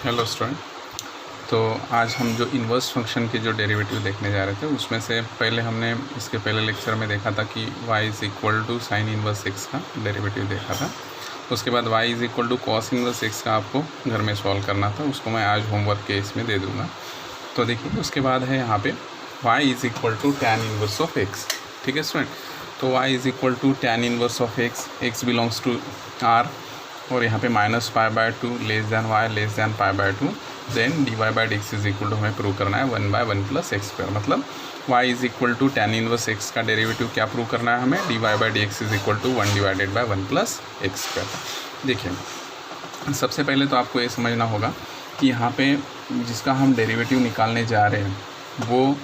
Hello student. तो आज हम जो इन्वर्स फंक्शन के जो डेरिवेटिव देखने जा रहे थे उसमें से पहले हमने इसके पहले लेक्चर में देखा था कि y is equal to sine inverse x का डेरिवेटिव देखा था। उसके बाद y is equal to cos inverse x का आपको घर में सॉल्व करना था, उसको मैं आज होमवर्क के इसमें दे दूँगा। तो देखिए उसके बाद है यहाँ पे y is equal to tan inverse of x। ठीक है स्टूडेंट, तो y is equal to tan inverse of x belongs to r और यहाँ पे -π/2 less than y less than π/2 then dy/dx is equal to हमें प्रूव करना है 1/1 + x²। मतलब y is equal to tan inverse x का derivative क्या prove करना है हमें, dy/dx is equal to 1/1 + x²। देखिए सबसे पहले तो आपको ये समझना होगा कि यहाँ पे जिसका हम डेरिवेटिव निकालने जा रहे हैं वो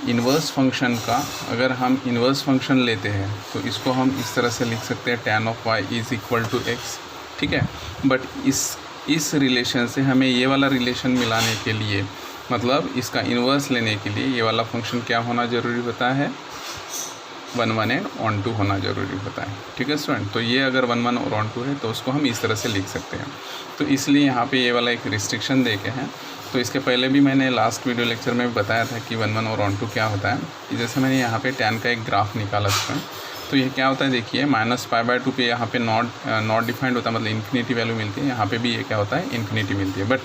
इन्वर्स फंक्शन का, अगर हम इन्वर्स फंक्शन लेते हैं तो इसको हम इस तरह से लिख सकते हैं tan of y is equal to x। ठीक है, बट इस रिलेशन से हमें ये वाला रिलेशन मिलाने के लिए, मतलब इसका इन्वर्स लेने के लिए ये वाला फंक्शन क्या होना ज़रूरी होता है, 1 1 एंड ऑन टू होना ज़रूरी होता है। ठीक है स्टूडेंट, तो ये अगर 1 1 और ऑन टू है तो उसको हम इस तरह से लिख सकते हैं। तो इसलिए यहाँ पे ये वाला एक रिस्ट्रिक्शन दे के हैं। तो इसके पहले भी मैंने लास्ट वीडियो लेक्चर में बताया था कि 1 1 और ऑन टू क्या होता है। जैसे मैंने यहाँ पे टैन का एक ग्राफ निकाला था, तो ये क्या होता है देखिए, -π/2 पे यहाँ पे नॉट डिफाइंड होता है, मतलब इन्फिनिटी वैल्यू मिलती है। यहाँ पे भी ये क्या होता है, इन्फिनिटी मिलती है। बट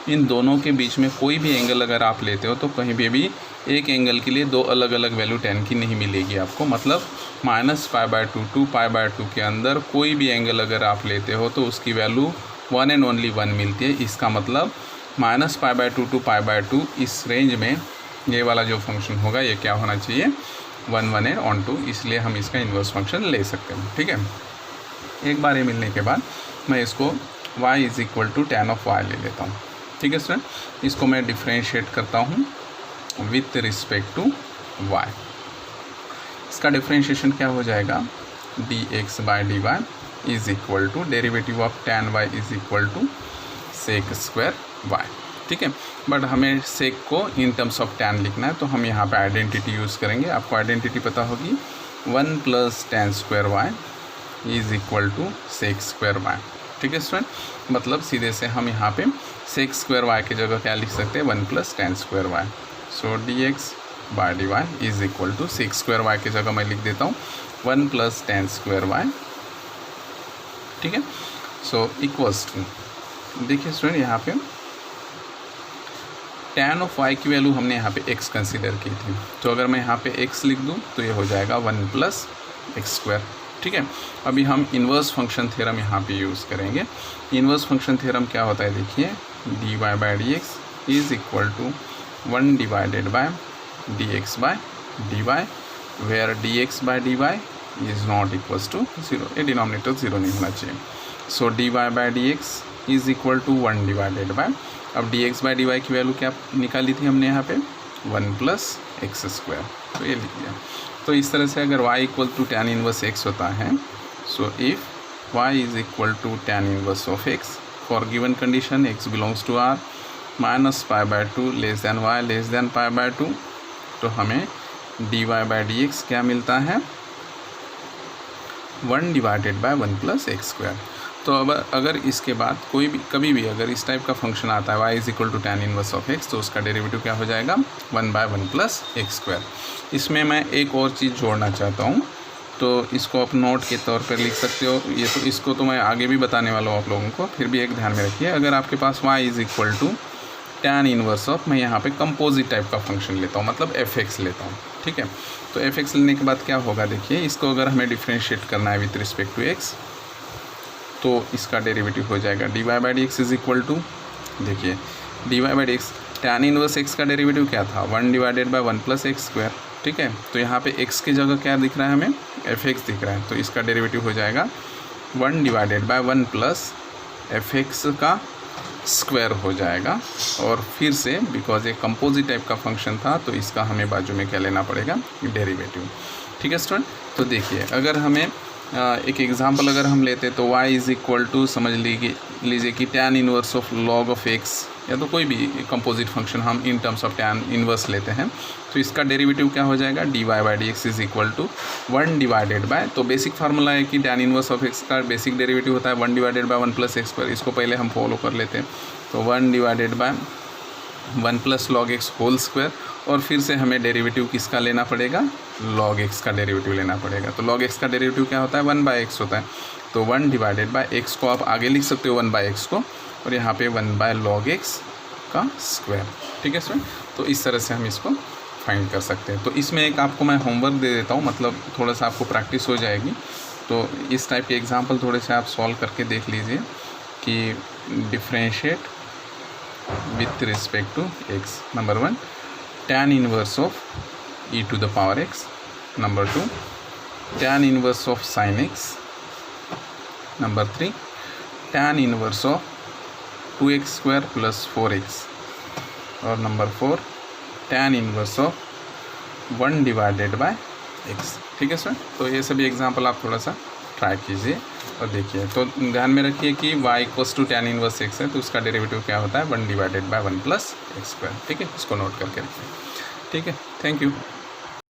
इन दोनों के बीच में कोई भी एंगल अगर आप लेते हो तो कहीं भी एक एंगल के लिए दो अलग अलग वैल्यू टैन की नहीं मिलेगी आपको। मतलब -π/2 टू π/2 के अंदर कोई भी एंगल अगर आप लेते हो तो उसकी वैल्यू 1 एंड ओनली 1 मिलती है। इसका मतलब -π/2 टू π/2 इस रेंज में ये वाला जो फंक्शन होगा ये क्या होना चाहिए, 1 1 एंड ऑन टू। इसलिए हम इसका इन्वर्स फंक्शन ले सकते हैं। ठीक है, एक बार ये मिलने के बाद मैं इसको y is equal to tan of y ले लेता हूँ। ठीक है स्टूडेंट, इसको मैं डिफ्रेंशिएट करता हूँ विथ रिस्पेक्ट टू y। इसका डिफ्रेंशिएशन क्या हो जाएगा, dx/dy is equal to derivative of tan y is equal to sec² y। ठीक है, बट हमें सेक को इन टर्म्स ऑफ टैन लिखना है, तो हम यहाँ पे आइडेंटिटी यूज़ करेंगे। आपको आइडेंटिटी पता होगी, 1 + tan² y is equal to sec² y। ठीक है स्टूडेंट, मतलब सीधे से हम यहाँ पे sec² y की जगह क्या लिख सकते हैं, 1 + tan² y। So dx/dy is equal to sec² y की जगह मैं लिख देता हूँ 1 + tan² y। ठीक है, सो इक्वल्स टू, देखिए स्टूडेंट यहाँ पे tan ऑफ y की वैल्यू हमने यहाँ पे x कंसीडर की थी, तो अगर मैं यहाँ पे x लिख दूँ तो ये हो जाएगा 1 + x²। ठीक है, अभी हम इन्वर्स फंक्शन थ्योरम यहाँ पे यूज़ करेंगे। इन्वर्स फंक्शन थ्योरम क्या होता है देखिए, dy/dx is equal to 1/dx/dy where dx/dy is not equals to 0। ये डिनोमिनेटर 0 नहीं होना चाहिए। सो dy/dx इज़ इक्वल टू 1/, अब dx/dy की वैल्यू क्या निकाली थी हमने यहाँ पे, 1 + x², तो ये लिख दिया। तो इस तरह से अगर y equal to tan inverse x होता है, so if y is equal to tan inverse of x for given condition x belongs to r -π/2 less than y less than π/2, तो हमें dy/dx क्या मिलता है, 1/1 + x²। तो अब अगर इसके बाद कोई भी कभी भी अगर इस टाइप का फंक्शन आता है y is equal to tan inverse of x, तो उसका डेरिवेटिव क्या हो जाएगा, 1/1 + x²। इसमें मैं एक और चीज़ जोड़ना चाहता हूँ, तो इसको आप नोट के तौर पर लिख सकते हो। ये तो इसको तो मैं आगे भी बताने वाला हूँ आप लोगों को, फिर भी एक ध्यान में रखिए। अगर आपके पास y is equal to tan inverse of, मैं यहाँ पे कंपोजिट टाइप का फंक्शन लेता हूँ, मतलब fx लेता हूँ। ठीक है, तो fx लेने के बाद क्या होगा देखिए, इसको अगर हमें डिफ्रेंशिएट करना है विथ रिस्पेक्ट टू x, तो इसका डेरिवेटिव हो जाएगा dy/dx इज़ इक्वल टू, देखिए dy/dx टैन इनवर्स x का डेरिवेटिव क्या था, 1/1 + x²। ठीक है, तो यहाँ पे x की जगह क्या दिख रहा है हमें, fx दिख रहा है, तो इसका डेरिवेटिव हो जाएगा 1/1 + fx का स्क्वायर हो जाएगा। और फिर से बिकॉज ये कंपोजिट टाइप का फंक्शन था तो इसका हमें बाजू में क्या लेना पड़ेगा, डेरिवेटिव। ठीक है स्टूडेंट, तो देखिए अगर हमें एक एग्जांपल अगर हम लेते तो y इज़ इक्वल टू समझ लीजिए कि tan inverse of log of x, या तो कोई भी कंपोजिट फंक्शन हम in terms of tan inverse लेते हैं, तो इसका डेरिवेटिव क्या हो जाएगा, dy/dx इज़ इक्वल टू 1/, तो बेसिक फार्मूला है कि टैन इनवर्स ऑफ x का बेसिक डेरिवेटिव होता है 1/1 + x²। इसको पहले हम फॉलो कर लेते हैं। तो 1 divided by 1 plus log x whole square, और फिर से हमें डेरिवेटिव किसका लेना पड़ेगा, लॉग एक्स का डेरिवेटिव लेना पड़ेगा। तो लॉग एक्स का डेरिवेटिव क्या होता है, 1 बाय एक्स होता है। तो 1 डिवाइडेड बाय एक्स को आप आगे लिख सकते हो 1 बाय एक्स को, और यहाँ पे 1 बाय लॉग एक्स का स्क्वायर। ठीक है स्टूडेंट, तो इस तरह से हम इसको फाइंड कर सकते हैं। तो इसमें एक आपको मैं होमवर्क दे देता हूँ, मतलब थोड़ा सा आपको प्रैक्टिस हो जाएगी। तो इस टाइप के एग्जाम्पल थोड़े से आप सॉल्व करके देख लीजिए कि differentiate with respect to x. Number 1, tan inverse of e to the power x. Number 2, tan inverse of sin x. Number 3, tan inverse of 2x square plus 4x. और number 4, tan inverse of 1 divided by x. ठीक है sir, तो ये सभी example आप थोड़ा सा try कीजिए और देखिए। तो ध्यान में रखिए कि y equals to tan inverse x है, तो उसका डेरिवेटिव क्या होता है, 1 divided by 1 plus x square. ठीक है, इसको नोट करके रखिए। ठीक है, थैंक यू।